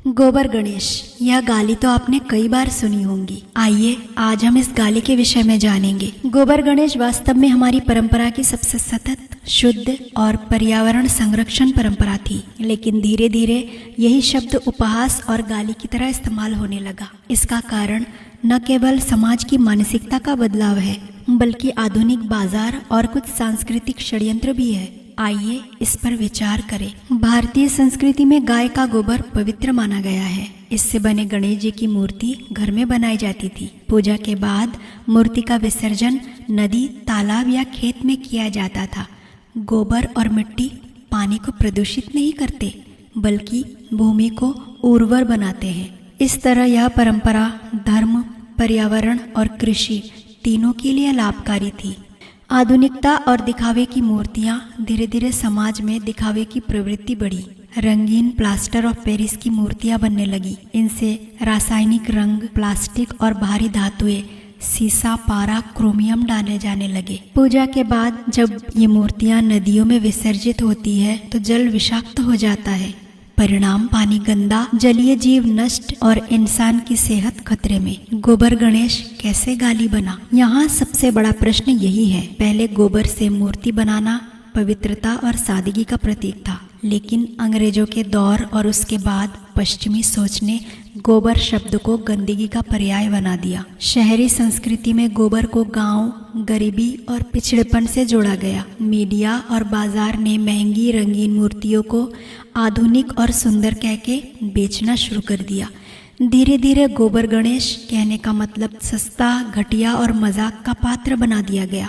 गोबर गणेश, यह गाली तो आपने कई बार सुनी होंगी। आइए आज हम इस गाली के विषय में जानेंगे। गोबर गणेश वास्तव में हमारी परंपरा की सबसे सतत, शुद्ध और पर्यावरण संरक्षण परंपरा थी, लेकिन धीरे धीरे यही शब्द उपहास और गाली की तरह इस्तेमाल होने लगा। इसका कारण न केवल समाज की मानसिकता का बदलाव है, बल्कि आधुनिक बाजार और कुछ सांस्कृतिक षड्यंत्र भी है। आइए इस पर विचार करें। भारतीय संस्कृति में गाय का गोबर पवित्र माना गया है। इससे बने गणेश जी की मूर्ति घर में बनाई जाती थी। पूजा के बाद मूर्ति का विसर्जन नदी, तालाब या खेत में किया जाता था। गोबर और मिट्टी पानी को प्रदूषित नहीं करते, बल्कि भूमि को उर्वर बनाते हैं। इस तरह यह परंपरा धर्म, पर्यावरण और कृषि तीनों के लिए लाभकारी थी। आधुनिकता और दिखावे की मूर्तियां धीरे धीरे समाज में दिखावे की प्रवृत्ति बढ़ी। रंगीन प्लास्टर ऑफ पेरिस की मूर्तियां बनने लगी। इनसे रासायनिक रंग, प्लास्टिक और भारी धातुएं, सीसा, पारा, क्रोमियम डाले जाने लगे। पूजा के बाद जब ये मूर्तियां नदियों में विसर्जित होती है तो जल विषाक्त हो जाता है। परिणाम पानी गंदा, जलीय जीव नष्ट और इंसान की सेहत खतरे में। गोबर गणेश कैसे गाली बना? यहाँ सबसे बड़ा प्रश्न यही है। पहले गोबर से मूर्ति बनाना पवित्रता और सादगी का प्रतीक था, लेकिन अंग्रेजों के दौर और उसके बाद पश्चिमी सोच ने गोबर शब्द को गंदगी का पर्याय बना दिया। शहरी संस्कृति में गोबर को गांव, गरीबी और पिछड़ेपन से जोड़ा गया। मीडिया और बाजार ने महंगी रंगीन मूर्तियों को आधुनिक और सुंदर कह के बेचना शुरू कर दिया। धीरे धीरे गोबर गणेश कहने का मतलब सस्ता, घटिया और मजाक का पात्र बना दिया गया।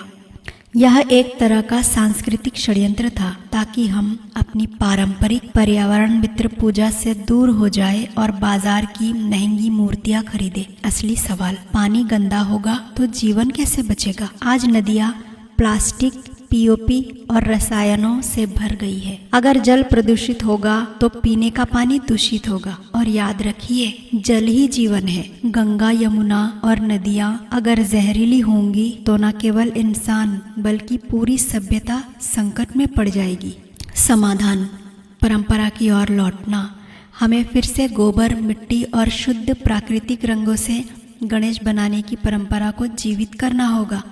यह एक तरह का सांस्कृतिक षड्यंत्र था ताकि हम अपनी पारंपरिक पर्यावरण मित्र पूजा से दूर हो जाए और बाजार की महंगी मूर्तियां खरीदे। असली सवाल, पानी गंदा होगा तो जीवन कैसे बचेगा? आज नदियां प्लास्टिक, पीओपी और रसायनों से भर गई है। अगर जल प्रदूषित होगा तो पीने का पानी दूषित होगा। और याद रखिए, जल ही जीवन है। गंगा, यमुना और नदियां अगर जहरीली होंगी तो न केवल इंसान बल्कि पूरी सभ्यता संकट में पड़ जाएगी। समाधान, परंपरा की ओर लौटना। हमें फिर से गोबर, मिट्टी और शुद्ध प्राकृतिक रंगों से गणेश बनाने की परंपरा को जीवित करना होगा।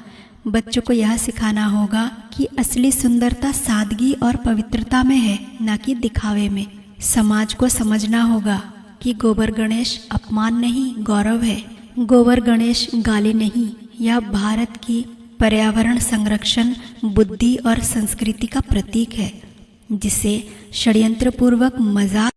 बच्चों को यह सिखाना होगा कि असली सुंदरता सादगी और पवित्रता में है, न कि दिखावे में। समाज को समझना होगा कि गोबर गणेश अपमान नहीं, गौरव है। गोबर गणेश गाली नहीं, यह भारत की पर्यावरण संरक्षण, बुद्धि और संस्कृति का प्रतीक है, जिसे षड्यंत्रपूर्वक मजाक